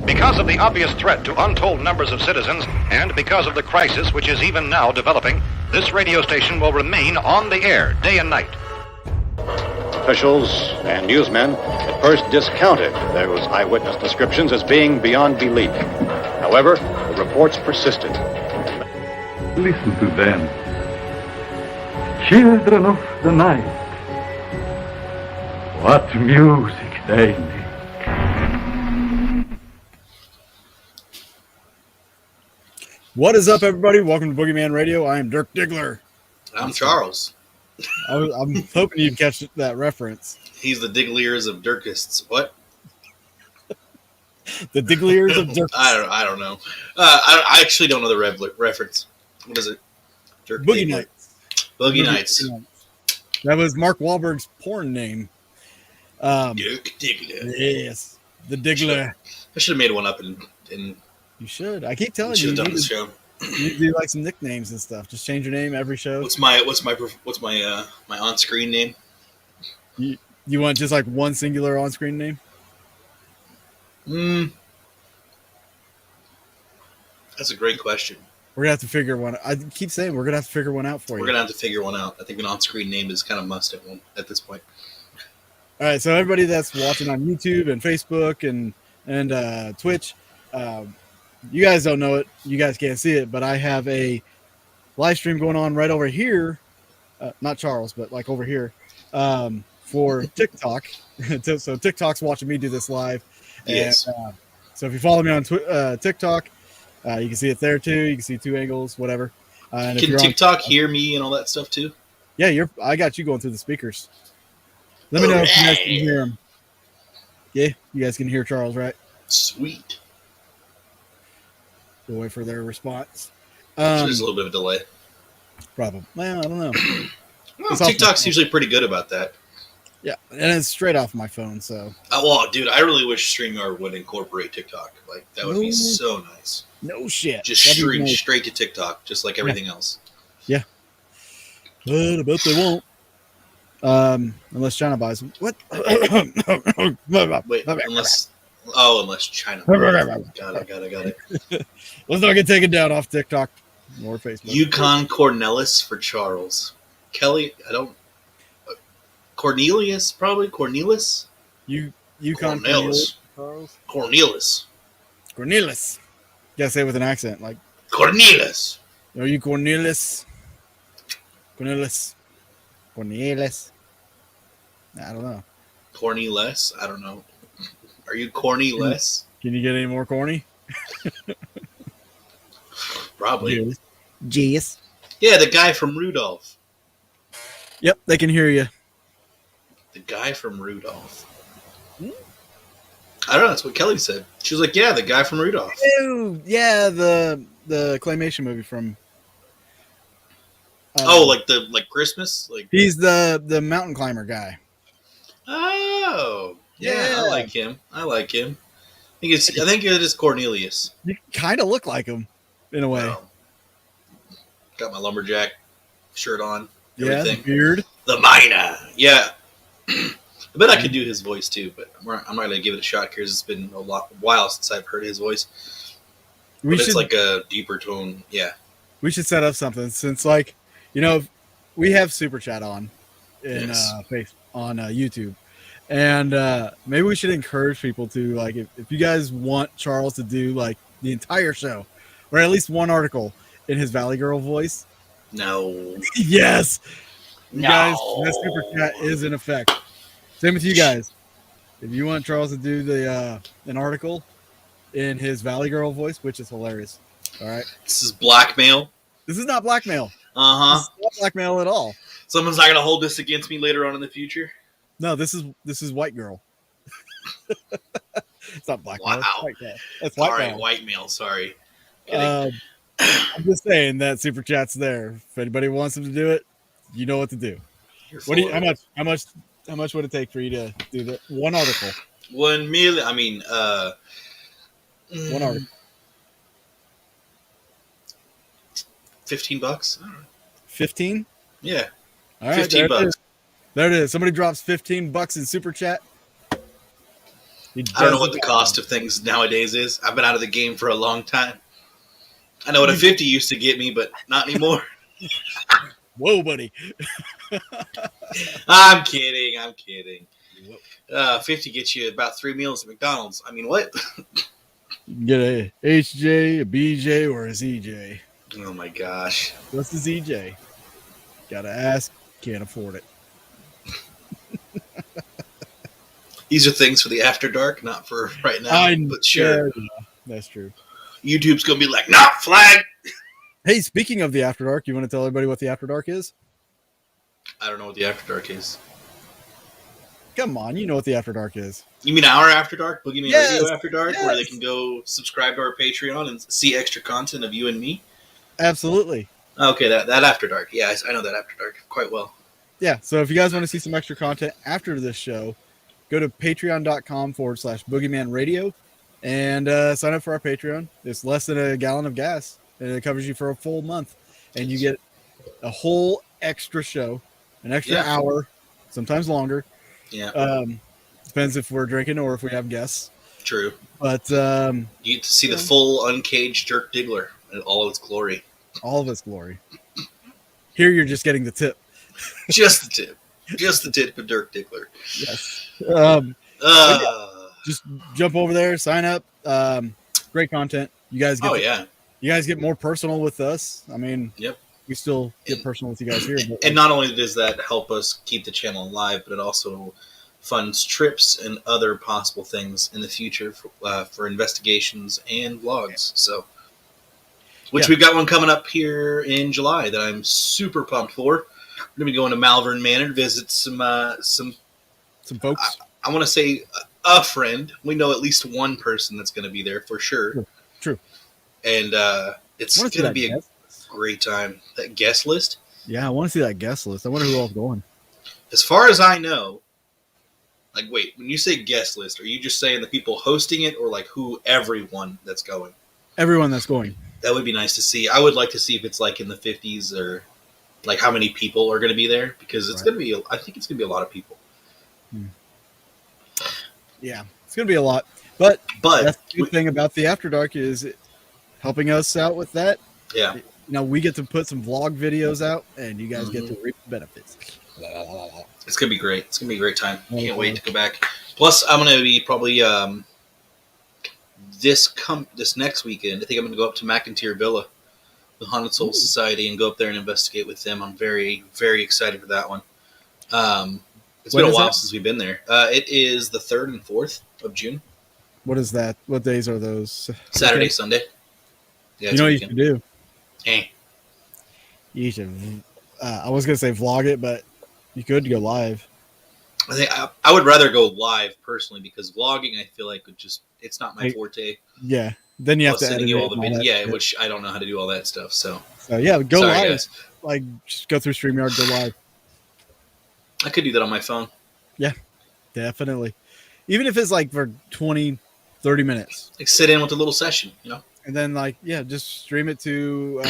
Because of the obvious threat to untold numbers of citizens, and because of the crisis which is even now developing, this radio station will remain on the air day and night. Officials and newsmen at first discounted those eyewitness descriptions as being beyond belief. However, the reports persisted. Listen to them. Children of the night. What music they make. What is up, everybody? Welcome to Boogeyman Radio. I am Dirk Diggler. I'm Charles. I'm hoping you'd catch that reference. He's the Diggliers of Dirkists. What? The Diggliers of Dirk. I don't know. I actually don't know the reference. What is it? Boogie Diggler. Nights. Boogie Nights. That was Mark Wahlberg's porn name. Dirk Diggler. Yes, the Diggler. I should have made one up and You should. I keep telling should you. have done this show. You do like some nicknames and stuff. Just change your name every show. What's my my on-screen name? You want just like one singular on-screen name? That's a great question. We're gonna have to figure one. I keep saying we're gonna have to figure one out for you. We're gonna have to figure one out. I think an on-screen name is kind of must at this point. All right, so everybody that's watching on YouTube and Facebook and Twitch, you guys don't know it. You guys can't see it, but I have a live stream going on right over here. Not Charles, but like over here for TikTok. So TikTok's watching me do this live. Yes. And, so if you follow me on TikTok, you can see it there too. You can see two angles, whatever. And Can TikTok hear me and all that stuff too? Yeah, I got you going through the speakers. Let me know if you guys can hear him. Yeah, you guys can hear Charles, right? Sweet. We'll wait for their response. There's a little bit of a delay. Probably. Well, I don't know. Well, TikTok's usually pretty good about that. Yeah, and it's straight off my phone, so. Well, dude, I really wish StreamYard would incorporate TikTok. Like, that would be so nice. No shit. Just stream straight to TikTok, just like everything else. Yeah. But I bet they won't. Unless China buys them. What? Wait, unless China. Got it. Let's not get taken down off TikTok or Facebook. Yukon Cornelis for Charles. Kelly, Cornelius, probably. Cornelis? Yukon Cornelis. Charles? Cornelis. Cornelis. You gotta say it with an accent, like. Cornelis. Are you Cornelis? Cornelis. I don't know. Corny less? I don't know. Are you corny less? Can you get any more corny? Probably. Jeez. Yeah, the guy from Rudolph. Yep, they can hear you. The guy from Rudolph. I don't know. That's what Kelly said. She was like, "Yeah, the guy from Rudolph." Ew, yeah, the claymation movie from. Like Christmas. Like he's the mountain climber guy. Oh, yeah, I like him. I think it is Cornelius. You kind of look like him in a way. Got my lumberjack shirt on. Yeah, everything. the beard. The miner. Yeah. I bet I could do his voice too, but I'm not going to give it a shot because it's been a while since I've heard his voice. It's like a deeper tone. Yeah. We should set up something since, like, we have Super Chat on in on YouTube. And maybe we should encourage people to, like, if you guys want Charles to do, like, the entire show, or at least one article in his Valley Girl voice. No. Yes. You no. guys, that Super Chat is in effect. Same with you guys. If you want Charles to do the an article in his Valley Girl voice, which is hilarious. All right. This is blackmail. This is not blackmail. Uh-huh. This is not blackmail at all. Someone's not going to hold this against me later on in the future? No, this is white girl. It's not blackmail. Wow. It's white girl. That's white girl. White male. Sorry. I'm just saying that Super Chat's there. If anybody wants him to do it, you know what to do. How much would it take for you to do that one article? 1 million. I mean, one article. $15. 15? Yeah. All right. $15. There it is. Somebody drops $15 in Super Chat. I don't know what the cost of things nowadays is. I've been out of the game for a long time. I know what a 50 used to get me, but not anymore. Whoa, buddy. I'm kidding. 50 gets you about 3 meals at McDonald's. I mean, what? Get a HJ, a BJ, or a ZJ. Oh my gosh. What's the ZJ? Gotta ask. Can't afford it. These are things for the after dark, not for right now. But sure. Yeah, that's true. YouTube's going to be like, not flag. Hey, speaking of the After Dark, you want to tell everybody what the After Dark is? I don't know what the After Dark is. Come on, you know what the After Dark is. You mean our After Dark? Boogeyman Yes, Radio After Dark? yes. Where they can go subscribe to our Patreon and see extra content of you and me? Absolutely. Okay, that After Dark. Yeah, I know that After Dark quite well. Yeah, so if you guys want to see some extra content after this show, go to patreon.com/Boogeyman Radio and sign up for our Patreon. It's less than a gallon of gas, and it covers you for a full month. And you get a whole extra show, an extra hour, sometimes longer. Yeah. Depends if we're drinking or if we have guests. True. But you get to see the full uncaged Dirk Diggler in all of its glory. All of its glory. Here you're just getting the tip. Just the tip. Just the tip of Dirk Diggler. Yes. Just jump over there, sign up. Great content. You guys get you guys get more personal with us. I mean, we still get personal with you guys here. But and not only does that help us keep the channel alive, but it also funds trips and other possible things in the future for investigations and vlogs. So, we've got one coming up here in July that I'm super pumped for. We're gonna be going to Malvern Manor to visit some folks. I want to say a friend. We know at least one person that's going to be there for sure. True. And it's going to be a great time. That guest list? Yeah, I want to see that guest list. I wonder who all's going. As far as I know, like, wait, when you say guest list, are you just saying the people hosting it or like everyone that's going? Everyone that's going. That would be nice to see. I would like to see if it's like in the 50s or like how many people are going to be there because it's going to be, I think it's going to be a lot of people. Yeah, it's going to be a lot. But that's the good we, thing about the After Dark is helping us out with that. Yeah. You know, we get to put some vlog videos out, and you guys get to reap the benefits. It's going to be great. It's going to be a great time. Can't wait to go back. Plus, I'm going to be probably this next weekend. I think I'm going to go up to McIntyre Villa, the Haunted Soul Society, and go up there and investigate with them. I'm very, very excited for that one. It's been a while since we've been there. It is the 3rd and 4th of June. What is that? What days are those? Saturday, Sunday. Yeah, you know what you should do? Hey. You should, I was going to say vlog it, but you could go live. I think I would rather go live personally because vlogging, I feel like it's not my forte. Yeah. Then you have to edit all the videos. Yeah, which I don't know how to do all that stuff. So yeah, go live. Guys. Like, just go through StreamYard, go live. I could do that on my phone. Yeah, definitely. Even if it's like for 20, 30 minutes. Like sit in with a little session, you know? And then just stream it to,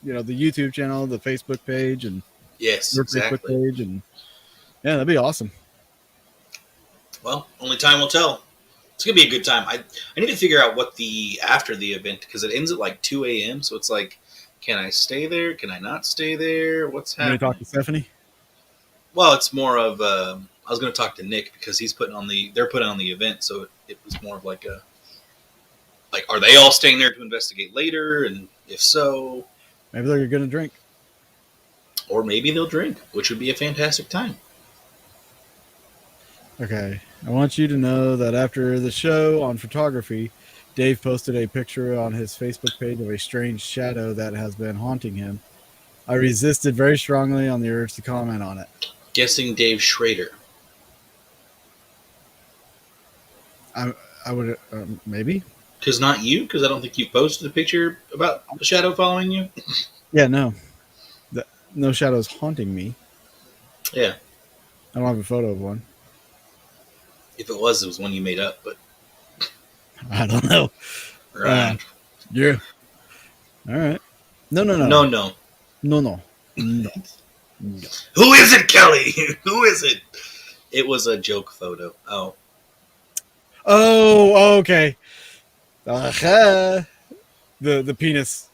the YouTube channel, the Facebook page, and your Facebook page. And yeah, that'd be awesome. Well, only time will tell. It's going to be a good time. I need to figure out what after the event, because it ends at like 2 a.m. So it's like, can I stay there? Can I not stay there? What's happening? You going to talk to Stephanie? Well, it's more of I was going to talk to Nick because they're putting on the event, so it was more of like are they all staying there to investigate later? And if so, maybe they're going to drink, or maybe they'll drink, which would be a fantastic time. Okay, I want you to know that after the show on photography, Dave posted a picture on his Facebook page of a strange shadow that has been haunting him. I resisted very strongly on the urge to comment on it. Guessing Dave Schrader. I would maybe. Because not you? Because I don't think you posted a picture about the shadow following you? Yeah, no. No shadows haunting me. Yeah. I don't have a photo of one. If it was one you made up, but... I don't know. Right. Yeah. All right. No. Who is it, Kelly? Who is it? It was a joke photo. Oh. Oh, okay. The penis.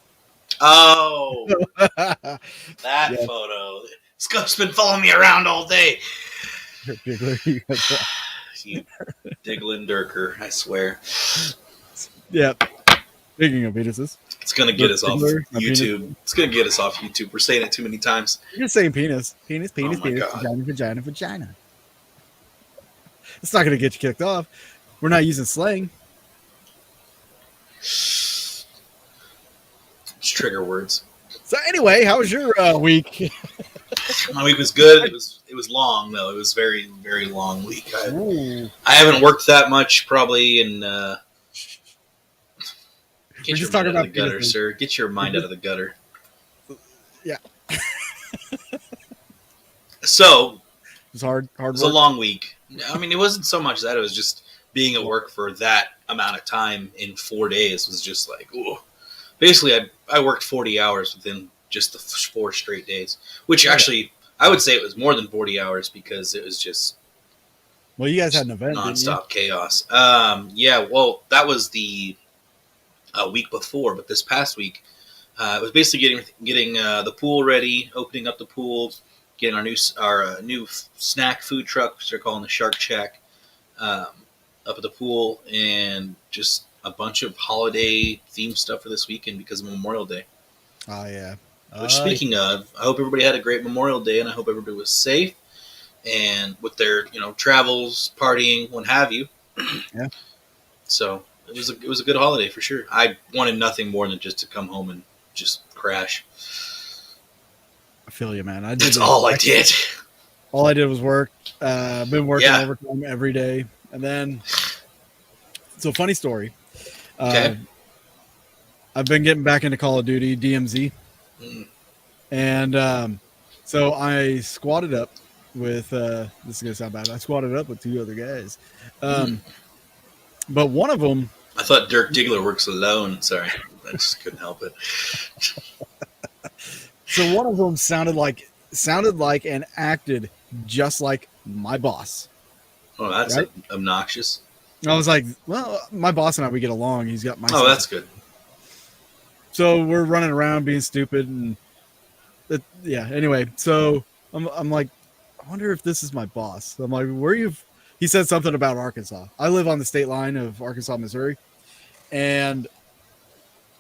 Oh, that Yeah. photo. Skunk's been following me around all day. You Diglin Durker, I swear. Yeah. Speaking of penises, It's going to get us off Diggler, my YouTube. penis. It's going to get us off YouTube. We're saying it too many times. you're saying penis. Penis, Oh my penis, God. vagina. It's not going to get you kicked off. We're not using slang. It's trigger words. So anyway, how was your week? My week was good. It was long though. It was very, very long week. Ooh. I haven't worked that much probably in We're get just your talking mind out of the about gutter, penises. sir. Get your mind out of the gutter. Yeah. So It was hard it was work. a long week. I mean, it wasn't so much that, it was just being at work for that amount of time in 4 days was just like, ooh. Basically, I worked 40 hours within just the 4 straight days, which actually I would say it was more than 40 hours because it was just Well, you guys had an event, didn't you? nonstop chaos. Yeah, well, that was the week before, but this past week, it was basically getting the pool ready, opening up the pool, getting our new snack food truck, which they're calling the Shark Shack, up at the pool, and just a bunch of holiday themed stuff for this weekend because of Memorial Day. Oh yeah. Which, speaking of, I hope everybody had a great Memorial Day, and I hope everybody was safe and with their travels, partying, what have you. Yeah. So it was a good holiday for sure. I wanted nothing more than just to come home and just crash. I feel you, man. That's all I did. All I did was work. Been working Yeah. overtime every day, and then so funny story. Okay. I've been getting back into Call of Duty DMZ, and so I squatted up with. This is gonna sound bad. I squatted up with 2 other guys, but one of them. I thought Dirk Diggler works alone. Sorry, I just couldn't help it. So one of them sounded like and acted just like my boss. Oh, that's Right? obnoxious. I was like, well, my boss and I, we get along. He's got my. Oh, that's good. So we're running around being stupid, and yeah. Anyway, so I'm like, I wonder if this is my boss. I'm like, where are you? He said something about Arkansas. I live on the state line of Arkansas, Missouri, and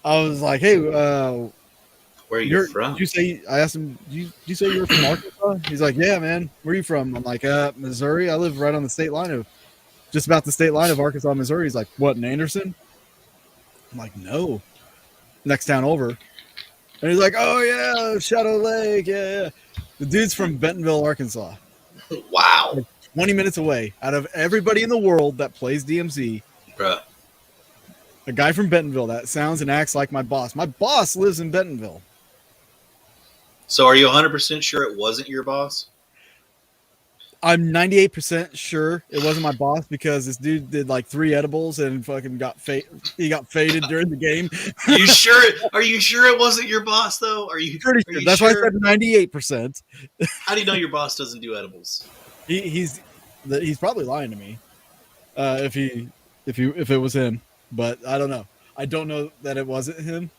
I was like, hey, Where are you from? did you say? I asked him, did you say you were from Arkansas? He's like, yeah, man. Where are you from? I'm like, Missouri. I live right on the state line of, just about the state line of Arkansas, Missouri. He's like, what, in Anderson? I'm like, no. Next town over. And he's like, oh yeah, Shadow Lake, yeah. The dude's from Bentonville, Arkansas. Wow, 20 minutes away. Out of everybody in the world that plays DMZ, bruh. a guy from Bentonville that sounds and acts like my boss. My boss lives in Bentonville. So are you 100% sure it wasn't your boss? I'm 98% sure it wasn't my boss because this dude did like 3 edibles and fucking he got faded during the game. Are you sure? Are you sure it wasn't your boss though? Are you Pretty are sure. you That's sure? why I said 98%. How do you know your boss doesn't do edibles? He's probably lying to me. If it was him, but I don't know. I don't know that it wasn't him.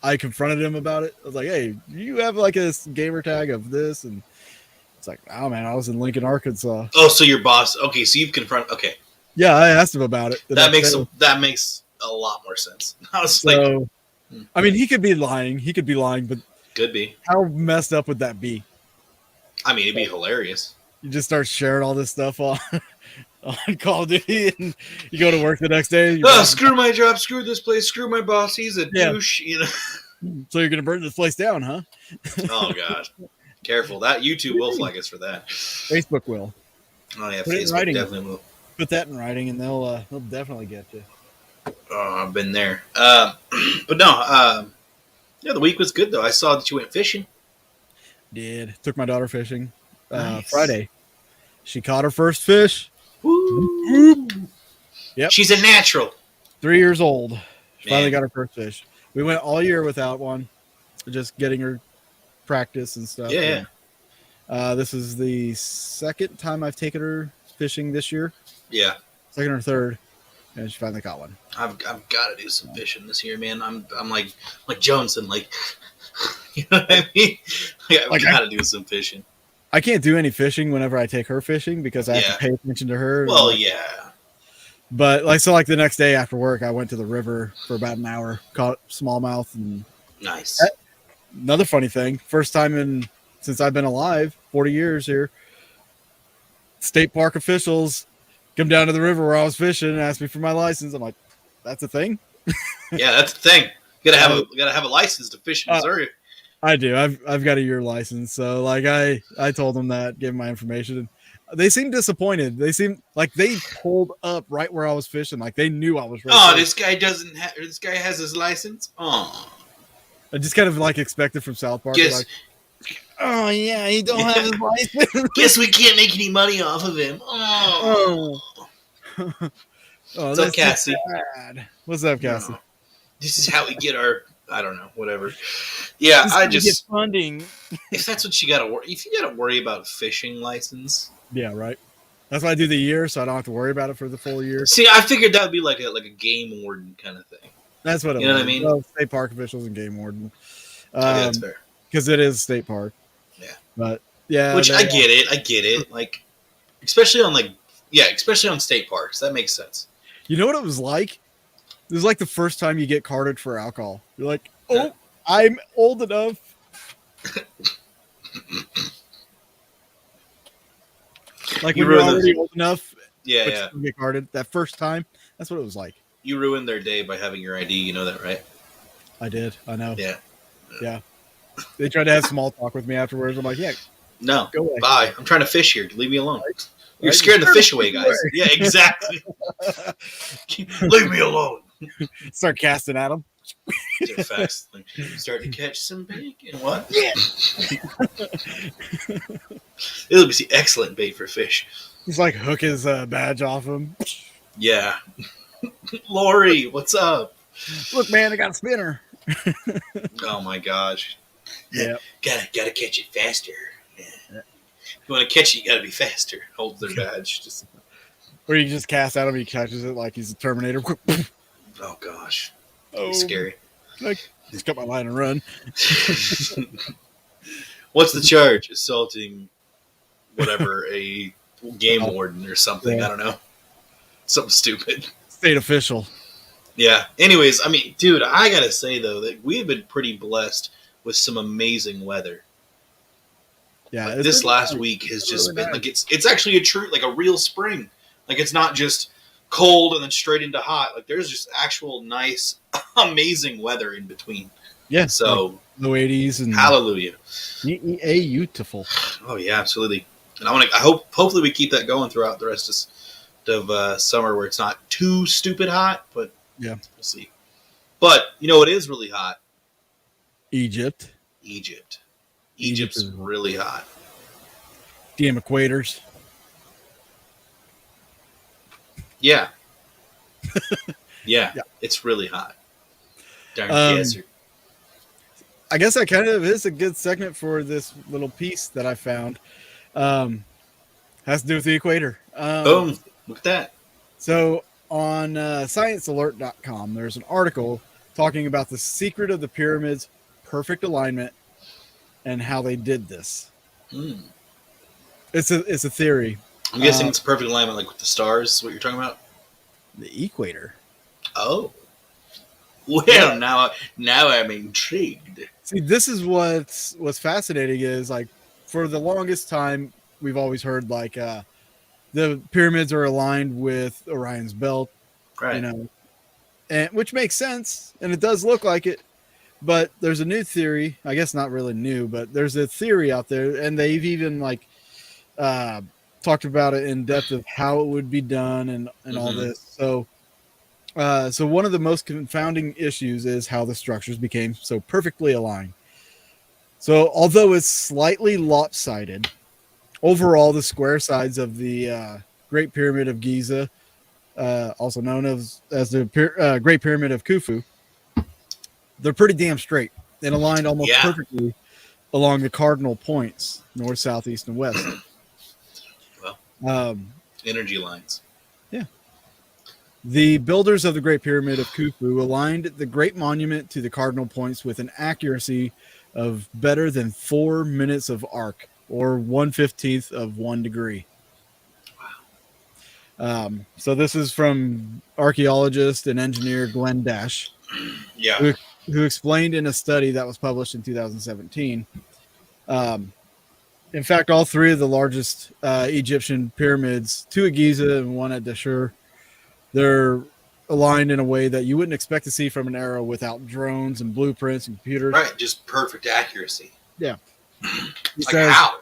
I confronted him about it. I was like, "Hey, you have like a gamer tag of this?" And it's like, "Oh man, I was in Lincoln, Arkansas." Oh, so your boss? Okay, so you've confronted. Okay, Yeah, I asked him about it. that makes a lot more sense. I was like, So, I mean, he could be lying. He could be lying, but could be. how messed up would that be? I mean, it'd be hilarious. You just start sharing all this stuff on Call of Duty, and you go to work the next day. Oh, screw my job, screw this place, screw my boss. He's a Yeah. douche. So you're gonna burn this place down, huh? Oh god, careful! That YouTube will flag us for that. Facebook will. Oh yeah, Put it in Facebook writing. definitely will. Put that in writing, and they'll definitely get you. Oh, I've been there. But no, yeah, the week was good though. I saw that you went fishing. Did took my daughter fishing Nice. Friday. She caught her first fish. Woo! Yep. She's a natural. 3 years old. She finally Man. got her first fish. We went all year without one, just getting her practice and stuff. Yeah. And, this is the second time I've taken her fishing this year. Yeah. second or third, and she finally caught one. I've got to do some fishing this year, man. I'm like Johnson, like you know what I mean? I've got to do some fishing. I can't do any fishing whenever I take her fishing because I have to pay attention to her. Well, yeah. But like the next day after work, I went to the river for about an hour, caught smallmouth, and nice. Another funny thing, first time since I've been alive, 40 years here, state park officials come down to the river where I was fishing and asked me for my license. I'm like, that's a thing? Yeah, that's the thing. You gotta have a license to fish in Missouri. I do. I've got a year license. So like I told them that, gave them my information, and they seemed disappointed. They seemed like they pulled up right where I was fishing. Like they knew I was right there. This guy has his license? Oh. I just kind of like expected from South Park. Like, oh yeah, he don't have his license. Guess we can't make any money off of him. Oh. What's up, Cassie? What's up, Cassie? This is how we get our, I don't know, whatever. Yeah, I just get funding. If that's what you gotta worry, if you gotta worry about a fishing license. Yeah, right. That's why I do the year, so I don't have to worry about it for the full year. See, I figured that would be like a game warden kind of thing. That's what it was. You know what I mean? Well, state park officials and game warden. That's fair. Because it is state park. Yeah. But yeah. Which I get it. Like, especially on state parks. That makes sense. You know what it was like? It was like the first time you get carded for alcohol. You're like, oh, I'm old enough. Like when you're already old enough. Yeah. You get carded that first time. That's what it was like. You ruined their day by having your ID. You know that, right? I did. I know. Yeah. They tried to have small talk with me afterwards. I'm like, yeah. No. Go away. Bye. I'm trying to fish here. Leave me alone. Right? You're scaring the fish away, guys. Yeah, exactly. Leave me alone. Start casting at them. Fast. Start to catch some bacon. What? Yeah. It'll be excellent bait for fish. He's like hook his badge off him. Yeah. Lori, what's up? Look, man, I got a spinner. Oh my gosh. Yeah. Gotta catch it faster. Yeah. If you want to catch it, you gotta be faster. Hold their badge. Or you just cast at him, he catches it like he's a Terminator. Oh gosh. That'd be scary. Like, just cut my line and run. What's the charge? Assaulting whatever, a game warden or something. Yeah. I don't know. Something stupid. State official. Yeah. Anyways, I mean, dude, I gotta say though that we've been pretty blessed with some amazing weather. Yeah. Like, this last week has just been like it's actually a real spring. Like it's not just cold and then straight into hot. Like there's just actual nice, amazing weather in between. Yeah. So like low 80s and hallelujah. Beautiful. Oh yeah, absolutely. And hopefully we keep that going throughout the rest of summer where it's not too stupid hot, but yeah, we'll see. But you know what is really hot? Egypt Egypt's really hot. Damn equators. Yeah. Yeah. It's really hot. Darn desert. I guess that kind of is a good segment for this little piece that I found. Has to do with the equator. Boom. Look at that. So on sciencealert.com, there's an article talking about the secret of the pyramid's perfect alignment and how they did this. Mm. It's a theory. I'm guessing it's perfect alignment, like with the stars. Is what you're talking about? The equator. Oh. Well, now I'm intrigued. See, this is what's fascinating is like for the longest time we've always heard like the pyramids are aligned with Orion's belt, right? You know, and which makes sense, and it does look like it. But there's a new theory. I guess not really new, but there's a theory out there, and they've even like talked about it in depth of how it would be done and all this. So one of the most confounding issues is how the structures became so perfectly aligned. So although it's slightly lopsided, overall the square sides of the Great Pyramid of Giza, also known as the Great Pyramid of Khufu, they're pretty damn straight and aligned almost perfectly along the cardinal points, north, south, east, and west. Well, energy lines. Yeah. The builders of the Great Pyramid of Khufu aligned the Great Monument to the cardinal points with an accuracy of better than 4 minutes of arc, or 1/15 of 1 degree. So this is from archaeologist and engineer Glenn Dash, Yeah. who explained in a study that was published in 2017. In fact, all three of the largest Egyptian pyramids, two at Giza and one at Dashur, they're aligned in a way that you wouldn't expect to see from an era without drones and blueprints and computers. Right, just perfect accuracy. Yeah. He Like says, how?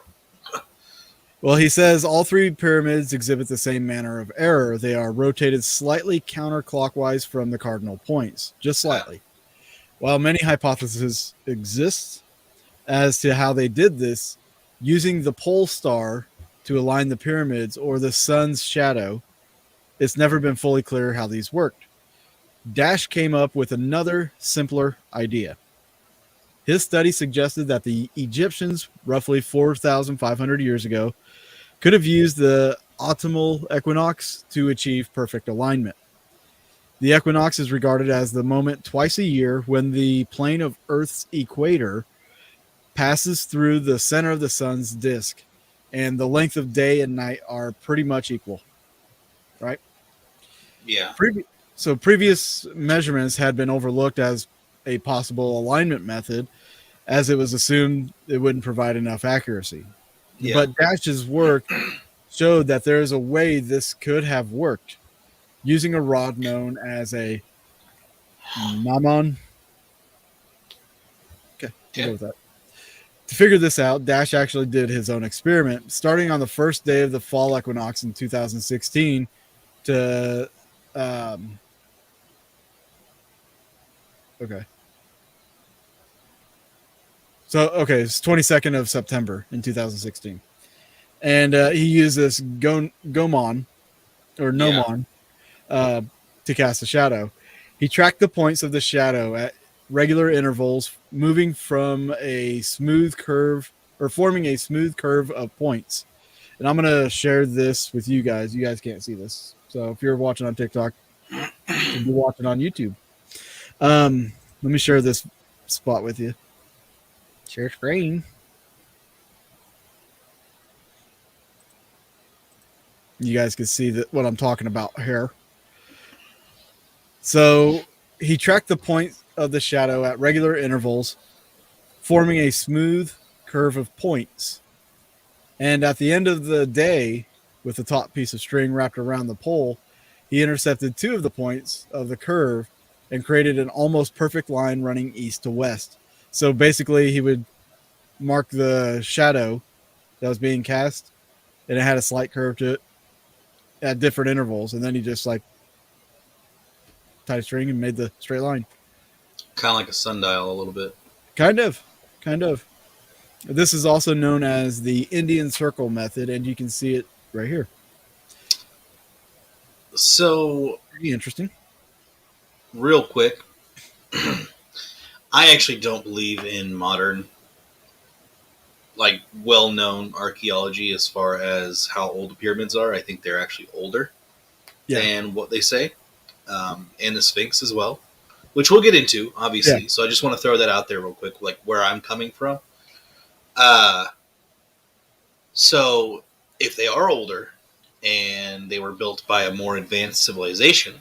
well, he says all three pyramids exhibit the same manner of error. They are rotated slightly counterclockwise from the cardinal points, just slightly. While many hypotheses exist as to how they did this, using the pole star to align the pyramids or the sun's shadow, it's never been fully clear how these worked. Dash came up with another, simpler idea. His study suggested that the Egyptians, roughly 4,500 years ago, could have used the autumnal equinox to achieve perfect alignment. The equinox is regarded as the moment twice a year when the plane of Earth's equator passes through the center of the sun's disk, and the length of day and night are pretty much equal, right? Yeah. So previous measurements had been overlooked as a possible alignment method, as it was assumed it wouldn't provide enough accuracy. Yeah. But Dash's work showed that there is a way this could have worked, using a rod known as a Mammon. Okay, we'll go with that. To figure this out, Dash actually did his own experiment, starting on the first day of the fall equinox in 2016 to okay. So, it's 22nd of September in 2016. And he used this Gnomon to cast a shadow. He tracked the points of the shadow at regular intervals, moving from a smooth curve or forming a smooth curve of points. And I'm going to share this with you guys. You guys can't see this. So if you're watching on TikTok, you'll be watching on YouTube. Let me share this spot with you. Share screen. You guys can see what I'm talking about here. So he tracked the point of the shadow at regular intervals, forming a smooth curve of points. And at the end of the day, with the top piece of string wrapped around the pole, he intercepted two of the points of the curve and created an almost perfect line running east to west. So basically, he would mark the shadow that was being cast, and it had a slight curve to it at different intervals. And then he just tied a string and made the straight line. Kind of like a sundial a little bit. Kind of. This is also known as the Indian circle method, and you can see it right here. So, pretty interesting. Real quick, I actually don't believe in modern, well-known archaeology as far as how old the pyramids are. I think they're actually older than what they say, and the Sphinx as well, which we'll get into, obviously. Yeah. So I just want to throw that out there real quick, where I'm coming from. So if they are older and they were built by a more advanced civilization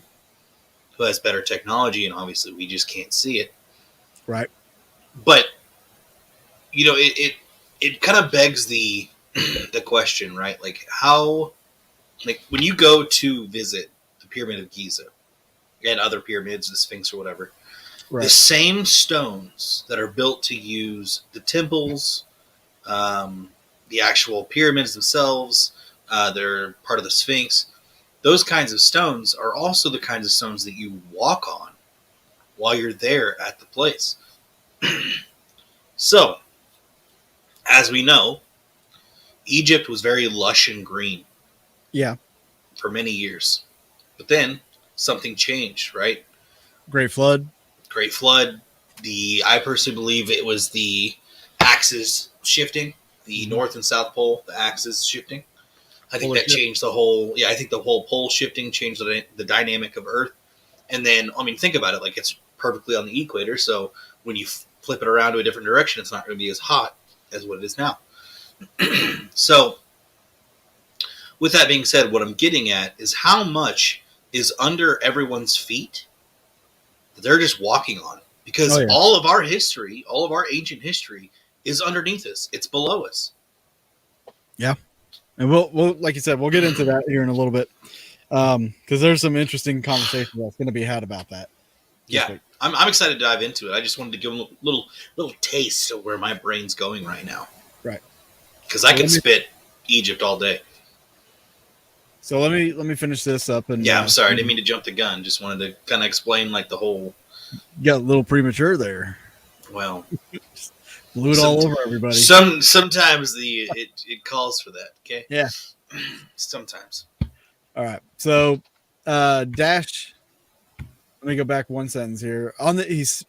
who has better technology, and obviously we just can't see it. Right. But, it kind of begs the question, right? How, when you go to visit the Pyramid of Giza and other pyramids, the Sphinx or whatever, right, the same stones that are built to use the temples, the actual pyramids themselves, they're part of the Sphinx. Those kinds of stones are also the kinds of stones that you walk on while you're there at the place. So, as we know, Egypt was very lush and green. Yeah. For many years. But then something changed, right? Great Flood. I personally believe it was the axis shifting, the North and South Pole, the axis shifting. I think that changed the whole. Yeah, I think the whole pole shifting changed the dynamic of Earth. And then, I mean, think about it. Like, it's perfectly on the equator, so when you flip it around to a different direction, it's not going to be as hot as what it is now. So, with that being said, what I'm getting at is how much is under everyone's feet that they're just walking on. Because all of our history, all of our ancient history, is underneath us. It's below us. Yeah. And we'll like you said, we'll get into that here in a little bit. Because there's some interesting conversation that's going to be had about that. Yeah. I'm excited to dive into it. I just wanted to give them a little taste of where my brain's going right now. Right. Because I can spit Egypt all day. So let me finish this up. And I'm sorry. I didn't mean to jump the gun. Just wanted to kind of explain like the whole... You got a little premature there. Well, blew it all over everybody. Sometimes it calls for that. Okay. Yeah. Sometimes. All right. So, Dash. Let me go back one sentence here.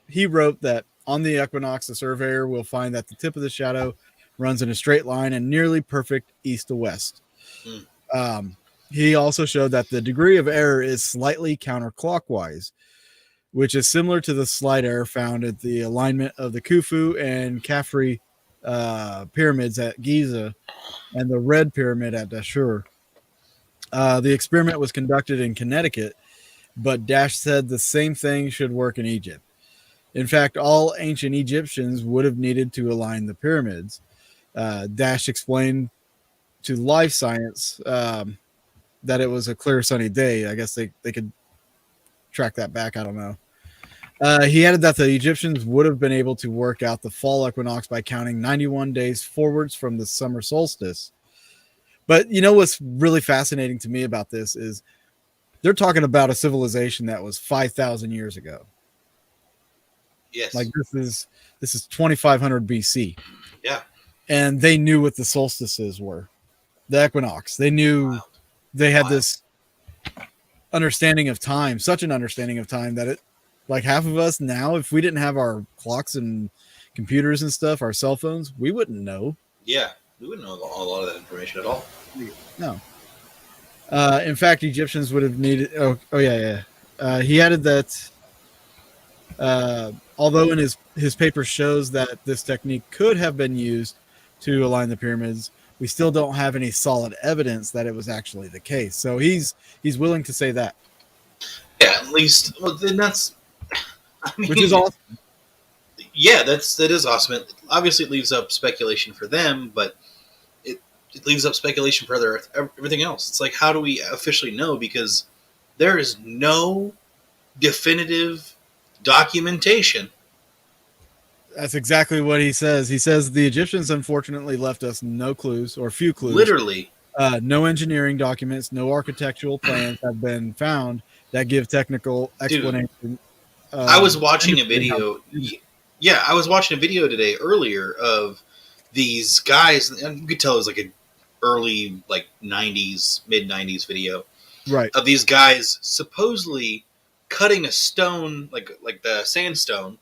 He wrote that on the equinox, the surveyor will find that the tip of the shadow runs in a straight line and nearly perfect east to west. He also showed that the degree of error is slightly counterclockwise, which is similar to the slight error found at the alignment of the Khufu and Khafre pyramids at Giza and the Red Pyramid at Dashur. The experiment was conducted in Connecticut, but Dash said the same thing should work in Egypt. In fact, all ancient Egyptians would have needed to align the pyramids. Dash explained to Life Science that it was a clear sunny day. I guess they could track that back. I don't know. He added that the Egyptians would have been able to work out the fall equinox by counting 91 days forwards from the summer solstice. But you know what's really fascinating to me about this is they're talking about a civilization that was 5,000 years ago. Yes. Like this is 2500 BC. Yeah. And they knew what the solstices were. The equinox. They knew they had this understanding of time, such an understanding of time that it, like half of us now, if we didn't have our clocks and computers and stuff, our cell phones, we wouldn't know. Yeah. We wouldn't know a lot of that information at all. No. In fact, Egyptians would have needed. He added that although in his paper shows that this technique could have been used to align the pyramids, we still don't have any solid evidence that it was actually the case. So he's willing to say that. Yeah, at least. Well, then that's. I mean, which is awesome. Yeah, that is awesome. Obviously, it leaves up speculation for them, but it leaves up speculation for everything else. It's like, how do we officially know? Because there is no definitive documentation. That's exactly what he says. He says the Egyptians unfortunately left us no clues or few clues. Literally. No engineering documents, no architectural plans have been found that give technical explanation. Dude, I was watching a video. Yeah, I was watching a video today earlier of these guys. And you could tell it was like an early, like 90s, mid 90s video. Right. Of these guys supposedly cutting a stone, like the sandstone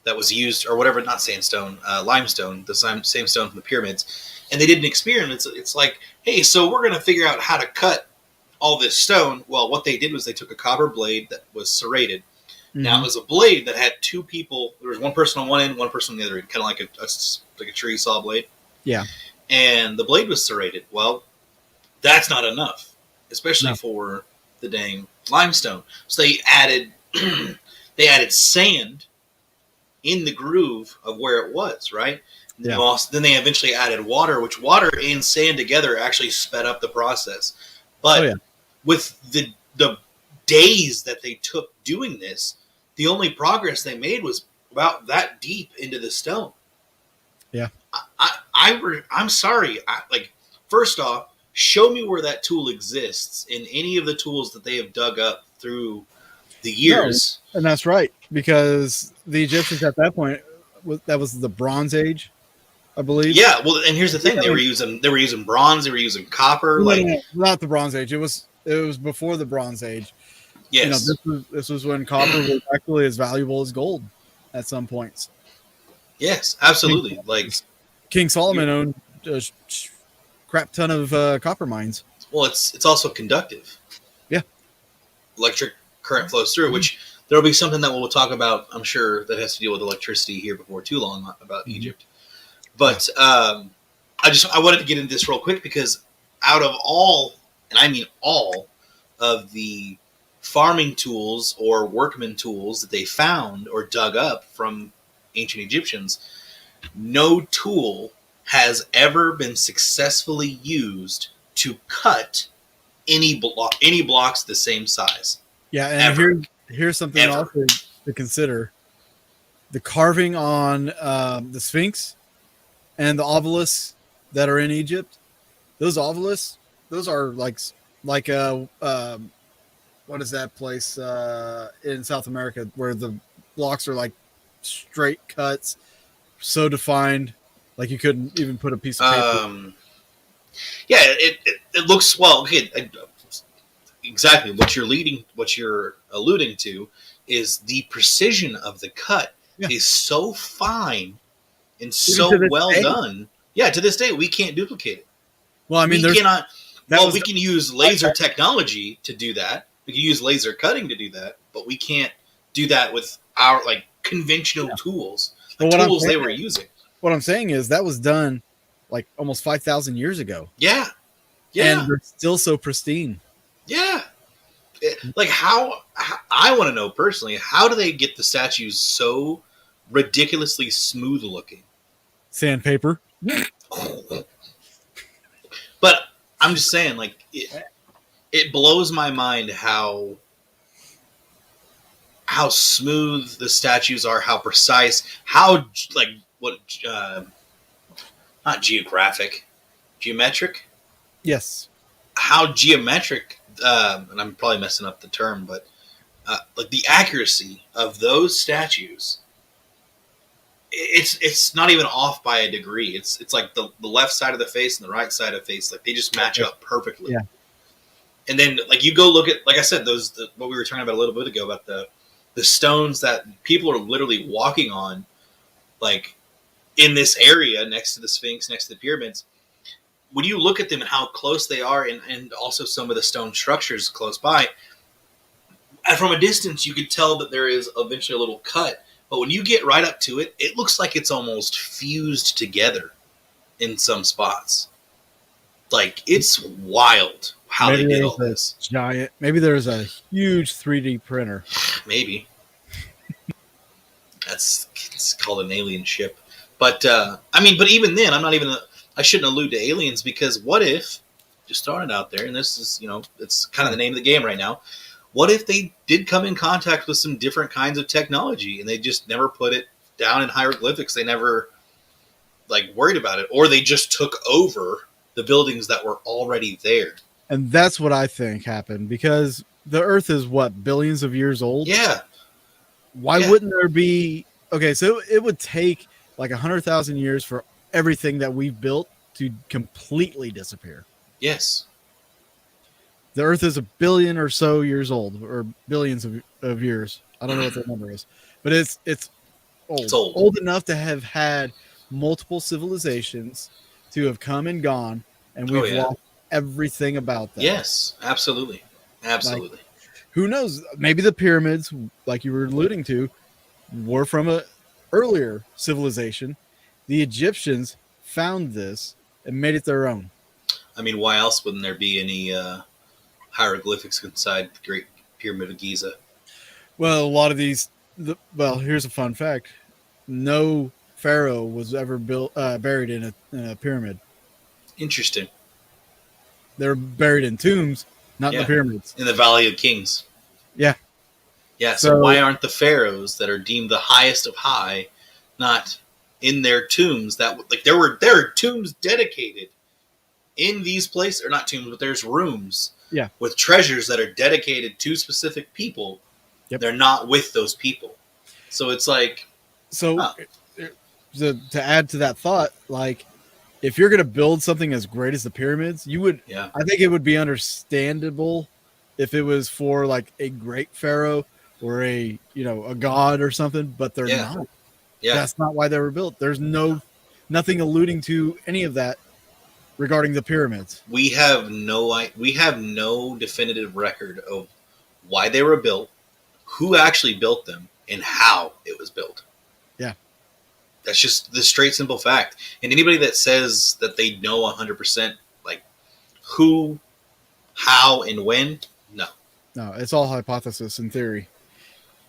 that was used, or whatever, not sandstone, limestone, the same stone from the pyramids. And they did an experiment. It's like, hey, so we're going to figure out how to cut all this stone. Well, what they did was they took a copper blade that was serrated. Mm-hmm. Now, it was a blade that had two people. There was one person on one end, one person on the other end, kind of like a tree saw blade. Yeah. And the blade was serrated. Well, that's not enough, especially for the dang limestone. So they added sand in the groove of where it was, right? Yeah. Then they eventually added water, which water and sand together actually sped up the process. But with the days that they took doing this, the only progress they made was about that deep into the stone. Yeah. I'm sorry. First off, show me where that tool exists in any of the tools that they have dug up through the years. No, and that's right, because the Egyptians at that point, that was the Bronze Age, I believe. Yeah. Well, and here's the thing: they were using bronze, they were using copper. No, not the Bronze Age. It was before the Bronze Age. Yes. This was when copper was actually as valuable as gold at some points. Yes, absolutely. King Solomon owned a crap ton of copper mines. Well, it's also conductive. Yeah. Electric current flows through, which there'll be something that we'll talk about, I'm sure, that has to deal with electricity here before too long about Egypt. But I wanted to get into this real quick because out of all, and I mean all, of the farming tools or workman tools that they found or dug up from ancient Egyptians, no tool has ever been successfully used to cut any blocks the same size. Yeah, and here's something Ever. also to consider: the carving on the Sphinx and the obelisks that are in Egypt. Those obelisks, those are like what is that place in South America where the blocks are like straight cuts, so defined, like you couldn't even put a piece of paper. Yeah, it looks well. Okay, exactly what you're alluding to is the precision of the cut is so fine and so well done. Yeah, to this day we can't duplicate it. Well, I mean, we cannot. Well, we can use laser technology to do that. We can use laser cutting to do that, but we can't do that with our conventional tools, tools they were using. What I'm saying is that was done like almost 5,000 years ago. Yeah. And they're still so pristine. Yeah. How I want to know personally, how do they get the statues so ridiculously smooth looking? Sandpaper. But I'm just saying, it blows my mind how smooth the statues are, how precise, how not geometric. Yes. How geometric, and I'm probably messing up the term, but the accuracy of those statues, it's not even off by a degree. It's like the left side of the face and the right side of the face, they just match up perfectly. Yeah. And then you go look at, like I said, what we were talking about a little bit ago about the stones that people are literally walking on, in this area next to the Sphinx, next to the pyramids. When you look at them and how close they are, and also some of the stone structures close by, and from a distance you could tell that there is eventually a little cut. But when you get right up to it, it looks like it's almost fused together in some spots. It's wild how they did all this. Giant. Maybe there's a huge 3D printer. Maybe. It's called an alien ship. But but even then, I shouldn't allude to aliens, because what if, just throwing it out there, and this is, it's kind of the name of the game right now. What if they did come in contact with some different kinds of technology and they just never put it down in hieroglyphics? They never worried about it, or they just took over the buildings that were already there. And that's what I think happened, because the Earth is billions of years old. Yeah. Why wouldn't there be? Okay, so it would take 100,000 years for everything that we've built to completely disappear. Yes. The Earth is 1 billion or so years old, or billions of years. I don't know what the number is, but it's old. It's old. Old enough to have had multiple civilizations to have come and gone, and we've lost everything about that. Yes, absolutely. Absolutely. Who knows? Maybe the pyramids, like you were alluding to, were from a earlier civilization. The Egyptians found this and made it their own. I mean, why else wouldn't there be any hieroglyphics inside the Great Pyramid of Giza? Well, a lot of these. Here's a fun fact: no pharaoh was ever buried in a pyramid. Interesting. They're buried in tombs, not in the pyramids. In the Valley of Kings. Yeah. Yeah. So why aren't the pharaohs that are deemed the highest of high not in their tombs? That there are tombs dedicated in these places, or not tombs, but there's rooms. Yeah. With treasures that are dedicated to specific people. Yep. They're not with those people. So it's to add to that thought, if you're going to build something as great as the pyramids, you would. Yeah. I think it would be understandable if it was for a great pharaoh or a god or something, but they're not. Yeah. That's not why they were built. There's nothing alluding to any of that regarding the pyramids. We have no definitive record of why they were built, who actually built them, and how it was built. Yeah. That's just the straight, simple fact. And anybody that says that they know 100%, like, who, how, and when, no. No, it's all hypothesis and theory.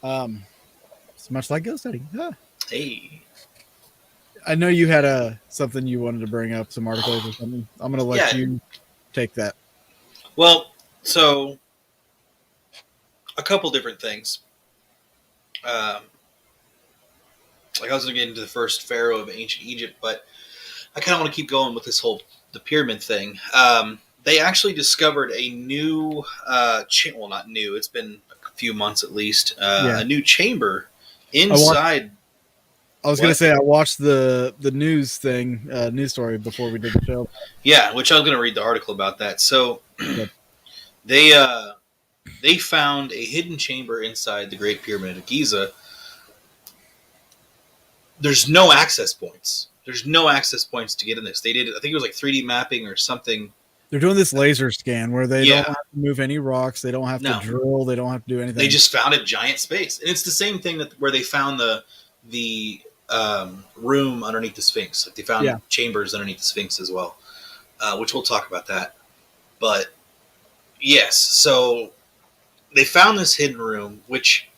It's much like ghost study. Ah. Hey. I know you had something you wanted to bring up, some articles or something. I'm going to let you take that. Well, so a couple different things. Like I was going to get into the first pharaoh of ancient Egypt, but I kind of want to keep going with this the pyramid thing. They actually discovered a new, well, not new, it's been a few months at least, a new chamber inside. I was going to say, I watched the news story before we did the show. Yeah, which I was going to read the article about that. So they found a hidden chamber inside the Great Pyramid of Giza. There's no access points. There's no access points to get in this. They did, I think it was like 3D mapping or something. They're doing this laser scan where they don't have to move any rocks. They don't have to drill. They don't have to do anything. They just found a giant space. And it's the same thing where they found the room underneath the Sphinx. Like they found chambers underneath the Sphinx as well, which we'll talk about that. But yes, so they found this hidden room, which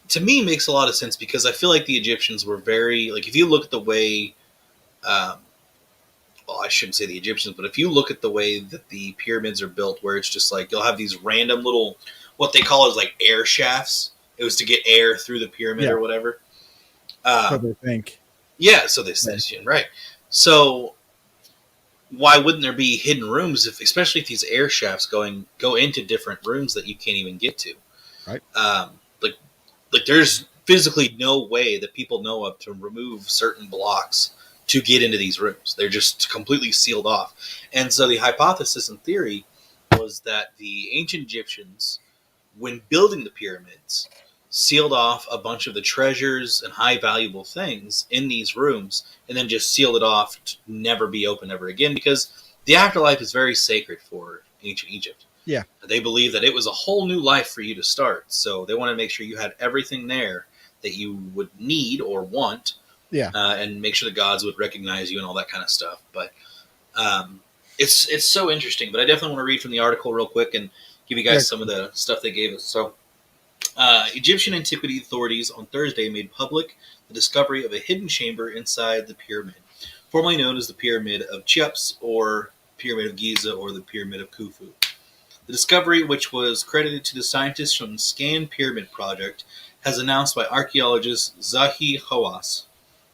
to me makes a lot of sense because I feel like the Egyptians were very, like if you look at the way, well, I shouldn't say the Egyptians, but if you look at the way that the pyramids are built, where it's just like you'll have these random little, what they call is like air shafts. It was to get air through the pyramid or whatever. So they think. Yeah, so they say, right. So why wouldn't there be hidden rooms, especially if these air shafts go into different rooms that you can't even get to? Right. Like there's physically no way that people know of to remove certain blocks to get into these rooms. They're just completely sealed off. And so the hypothesis and theory was that the ancient Egyptians, when building the pyramids, sealed off a bunch of the treasures and high valuable things in these rooms and then just sealed it off to never be opened ever again because the afterlife is very sacred for ancient Egypt. Yeah. They believe that it was a whole new life for you to start. So they wanted to make sure you had everything there that you would need or want. Yeah. And make sure the gods would recognize you and all that kind of stuff. But it's so interesting. But I definitely want to read from the article real quick and give you guys some of the stuff they gave us. So Egyptian antiquity authorities on Thursday made public the discovery of a hidden chamber inside the pyramid, formerly known as the Pyramid of Cheops or Pyramid of Giza or the Pyramid of Khufu. The discovery, which was credited to the scientists from the Scan Pyramid Project, has announced by archaeologist Zahi Hawass